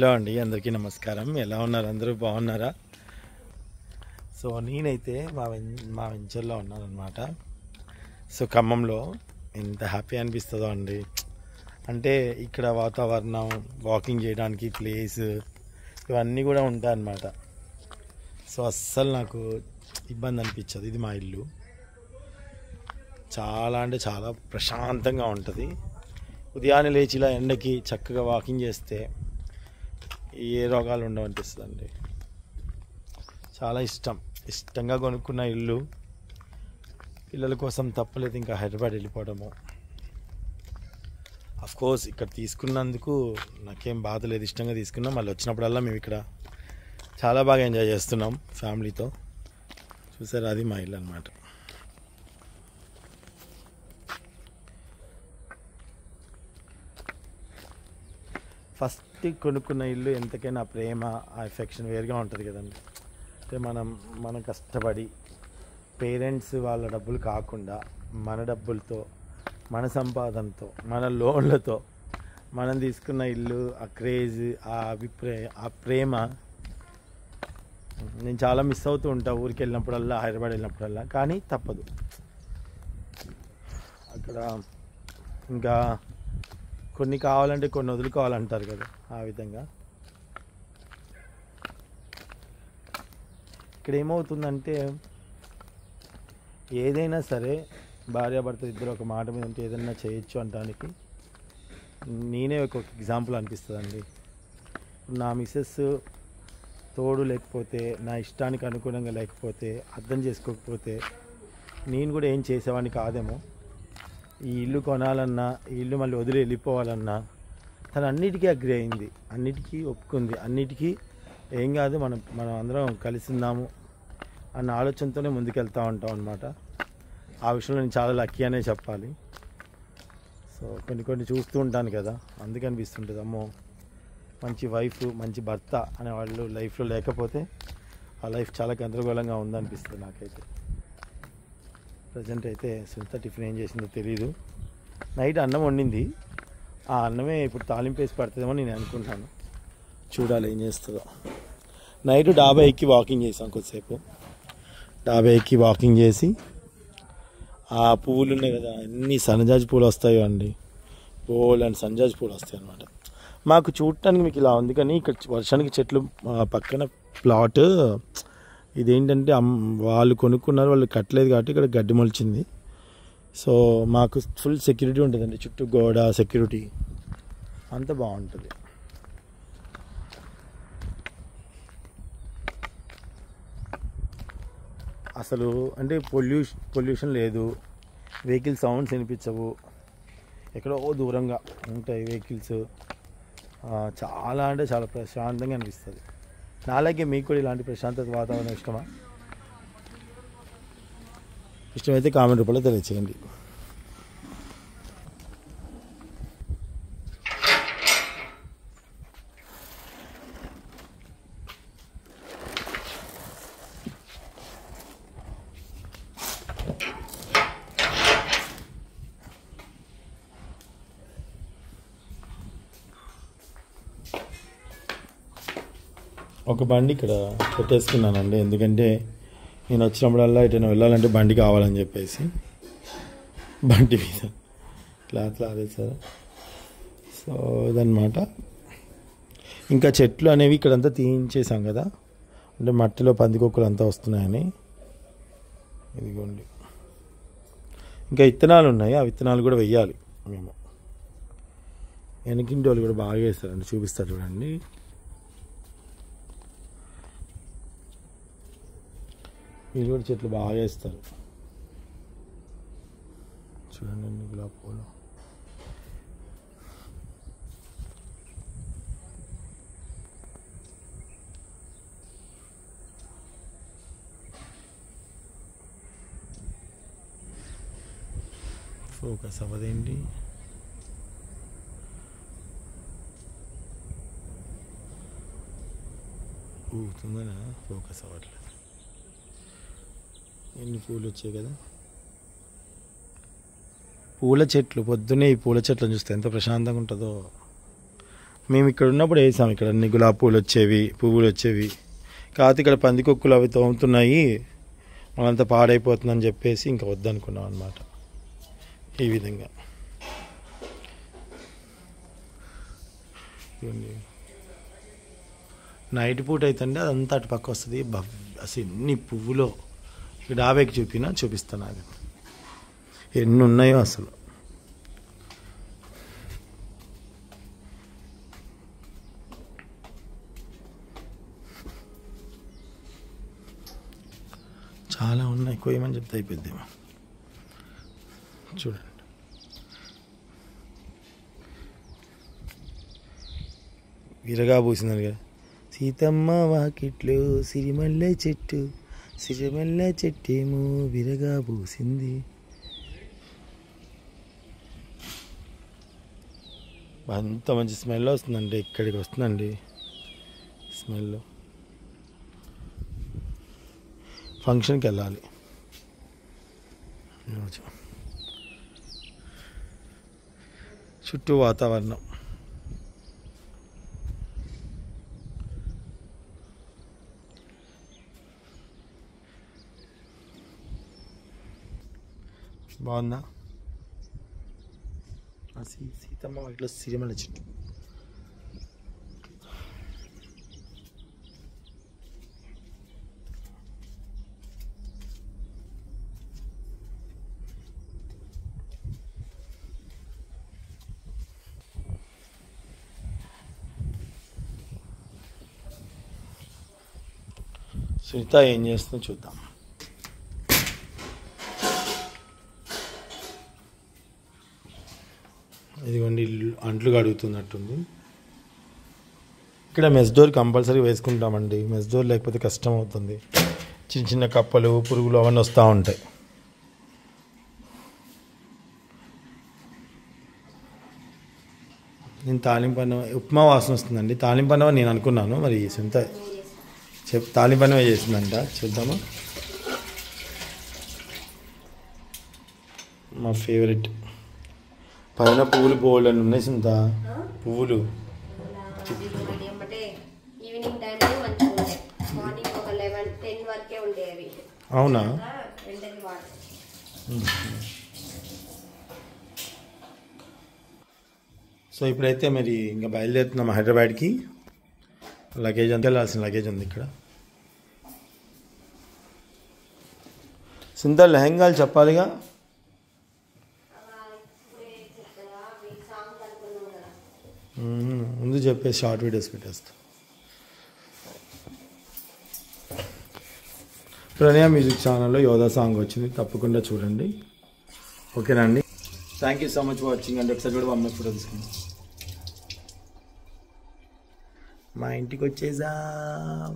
Hello అండి, అందరికీ నమస్కారం. ఎలా ఉన్నారు? అందరూ బాగున్నారా? సో నేనైతే మా వెంచర్లో ఉన్నాను అనమాట. సో ఖమ్మంలో ఎంత హ్యాపీ అనిపిస్తుందో అండి. అంటే ఇక్కడ వాతావరణం, వాకింగ్ చేయడానికి ప్లేస్, ఇవన్నీ కూడా ఉంటాయి అన్నమాట. సో అస్సలు నాకు ఇబ్బంది అనిపించదు. ఇది మా ఇల్లు. చాలా అంటే చాలా ప్రశాంతంగా ఉంటుంది. ఉదయాన్నే లేచి ఇలా ఎండకి చక్కగా వాకింగ్ చేస్తే ఏ రోగాలు ఉండవనిపిస్తుందండి. చాలా ఇష్టంగా కొనుక్కున్న ఇల్లు. పిల్లల కోసం తప్పలేదు ఇంకా హైదరాబాద్ వెళ్ళిపోవడము. కోర్స్ ఇక్కడ తీసుకున్నందుకు నాకేం బాధ లేదు, ఇష్టంగా తీసుకున్నాం. మళ్ళీ వచ్చినప్పుడల్లా మేము ఇక్కడ చాలా బాగా ఎంజాయ్ చేస్తున్నాం ఫ్యామిలీతో. చూసారు, అది మా ఇల్లు అన్నమాట. ఫస్ట్ కొనుక్కున్న ఇల్లు ఎంతకైనా ప్రేమ, ఆ ఎఫెక్షన్ వేరుగా ఉంటుంది కదండి. అంటే మనం కష్టపడి పేరెంట్స్ వాళ్ళ డబ్బులు కాకుండా మన డబ్బులతో, మన సంపాదనతో, మన లోన్లతో మనం తీసుకున్న ఇల్లు, ఆ క్రేజ్, ఆ ప్రేమ నేను చాలా మిస్ అవుతూ ఉంటా ఊరికి వెళ్ళినప్పుడల్లా, హైదరాబాద్ వెళ్ళినప్పుడల్లా. కానీ తప్పదు. అక్కడ ఇంకా కొన్ని కావాలంటే కొన్ని వదులుకోవాలంటారు కదా, ఆ విధంగా ఇక్కడ ఏమవుతుందంటే ఏదైనా సరే భార్యాభర్త ఇద్దరు ఒక మాట మీద ఉంటే ఏదైనా చేయొచ్చు అనడానికి నేనే ఒక ఎగ్జాంపుల్ అనిపిస్తుందండి. నా మిస్సెస్ తోడు లేకపోతే, నా ఇష్టానికి అనుగుణంగా లేకపోతే, అర్థం చేసుకోకపోతే నేను కూడా ఏం చేసేవాడిని కాదేమో. ఈ ఇల్లు కొనాలన్నా, ఈ ఇల్లు మళ్ళీ వదిలి వెళ్ళిపోవాలన్నా తను అన్నిటికీ అగ్రి అయింది, అన్నిటికీ ఒప్పుకుంది, అన్నిటికీ ఏం కాదు మనం అందరం కలిసి ఉందాము అన్న ఆలోచనతోనే ముందుకెళ్తూ ఉంటాం అనమాట. ఆ విషయంలో నేను చాలా లక్కీ అనే చెప్పాలి. సో కొన్ని చూస్తూ ఉంటాను కదా, అందుకే అనిపిస్తుంటుంది అమ్మో, మంచి వైఫ్, మంచి భర్త అనేవాళ్ళు లైఫ్లో లేకపోతే ఆ లైఫ్ చాలా గందరగోళంగా ఉందనిపిస్తుంది నాకైతే. ప్రజెంట్ అయితే సునీత టిఫిన్ ఏం చేసిందో తెలీదు. నైట్ అన్నం వండింది, ఆ అన్నమే ఇప్పుడు తాలింపు వేసి పడుతుందేమో నేను అనుకుంటాను. చూడాలి ఏం చేస్తుందో. నైట్ డాబా ఎక్కి వాకింగ్ చేసాం కొద్దిసేపు. డాబా ఎక్కి వాకింగ్ చేసి ఆ పువ్వులు ఉన్నాయి కదా, ఎన్ని సన్నజాజి పూలు వస్తాయో అండి, పూలు అండ్ సన్నజాజి పూలు వస్తాయి అన్నమాట. మాకు చూడటానికి మీకు ఇలా ఉంది, కానీ ఇక్కడ వర్షానికి చెట్లు పక్కన ప్లాట్ ఇదేంటంటే వాళ్ళు కొనుక్కున్నారు, వాళ్ళు కట్టలేదు కాబట్టి ఇక్కడ గడ్డి మొలిచింది. సో మాకు ఫుల్ సెక్యూరిటీ ఉంటుందండి, చుట్టూ గోడ, సెక్యూరిటీ అంతా బాగుంటుంది. అసలు అంటే పొల్యూషన్ లేదు, వెహికల్ సౌండ్స్ వినిపించవు, ఎక్కడో దూరంగా ఉంటాయి వెహికల్స్. చాలా అంటే చాలా ప్రశాంతంగా అనిపిస్తుంది. నాలాగే మీకు కూడా ఇలాంటి ప్రశాంతత వాతావరణం ఇష్టమా? ఇష్టమైతే కామెంట్ రూపంలో తెలియచేయండి. ఒక బండి ఇక్కడ పెట్టేసుకున్నానండి, ఎందుకంటే నేను వచ్చినప్పుడల్లా ఎటైనా వెళ్ళాలంటే బండి కావాలని చెప్పేసి బండి మీద క్లాత్లు ఆరేసారు. సో ఇదన్నమాట. ఇంకా చెట్లు అనేవి ఇక్కడంతా తీయించేసాం కదా, అంటే మట్టిలో పందికొక్కులు అంతా వస్తున్నాయని. ఇదిగోండి, ఇంకా విత్తనాలు ఉన్నాయి, ఆ విత్తనాలు కూడా వెయ్యాలి మేము. వెనకింటి వాళ్ళు కూడా బాగా వేస్తారండి, చూపిస్తారు చూడండి. వీళ్ళు కూడా చెట్లు బాగా వేస్తారు చూడండి, గులాబీ పూలు. ఫోకస్ అవ్వదేంటి? ఊగుతుందనా? ఫోకస్ అవ్వట్లేదు. ఎన్ని పూలు వచ్చాయి కదా. పూల చెట్లు, పొద్దున్నే ఈ పూల చెట్లను చూస్తే ఎంత ప్రశాంతంగా ఉంటుందో. మేము ఇక్కడ ఉన్నప్పుడు వేసాం, ఇక్కడ అన్ని గులాబీ పూలు వచ్చేవి, పువ్వులు వచ్చేవి. కాకపోతే ఇక్కడ పందికొక్కులు అవి తోముతున్నాయి, మనంతా పాడైపోతుందని చెప్పేసి ఇంకా వద్దనుకున్నాం అన్నమాట. ఈ విధంగా నైట్ పూట అయితే అండి అదంతా అటు పక్క వస్తుంది. అసలు ఎన్ని పువ్వులో ఇక్కడ డాబేకి చూపిస్తాను అది ఎన్ని ఉన్నాయో అసలు. చాలా ఉన్నాయి, కొయ్యమని చెప్తే అయిపోద్దేమో. చూడండి విరగా పూసిందని కదా. సీతమ్మ వాకిట్లో సిరిమల్లె చెట్టు, సిరిమల్లె చెట్టేమో విరగా పూసింది. అంత మంచి స్మెల్ వస్తుందండి, ఇక్కడికి వస్తుందండి స్మెల్. ఫంక్షన్కి వెళ్ళాలి ఈరోజు. చుట్టూ వాతావరణం బాగుందా? సీతమ్మ వాటిలో సిరిమల్లె చెట్టు. సునీత ఏం చేస్తుందో చూద్దాం. ఇదిగోండి అంట్లు కడుగుతున్నట్టుంది. ఇక్కడ మెస్ డోర్ కంపల్సరీ వేసుకుంటామండి, మెస్ డోర్ లేకపోతే కష్టం అవుతుంది. చిన్న చిన్న కప్పలు పురుగులు అవన్నీ వస్తూ ఉంటాయి. నేను తాలింపన్నం ఉప్మా వాసన వస్తుందండి. తాలింపన్నం నేను అనుకున్నాను, మరి సొంత తాలింపన్నమే చేసిందంట. చూద్దామా. మా ఫేవరెట్ పైన పువ్వులు బోల్డ్ అని ఉన్నాయి. సొంత పువ్వులు అవునా? సో ఇప్పుడైతే మరి ఇంకా బయలుదేరుతున్నాం హైదరాబాద్కి. లగేజ్ అంతా వెళ్ళాల్సిన లగేజ్ ఉంది ఇక్కడ. సుందర లెహంగాలు చెప్పాలిగా. ముందు చెప్పేసి షార్ట్ వీడియోస్ పెట్టేస్తా. ప్రణయ మ్యూజిక్ ఛానల్లో యోధా సాంగ్ వచ్చింది, తప్పకుండా చూడండి. ఓకేనా అండి? Thank you so much for watching అండి. ఒకసారి కూడా అమ్మాయి ఫోటో తీసుకుందాం. మా ఇంటికి వచ్చేసాం.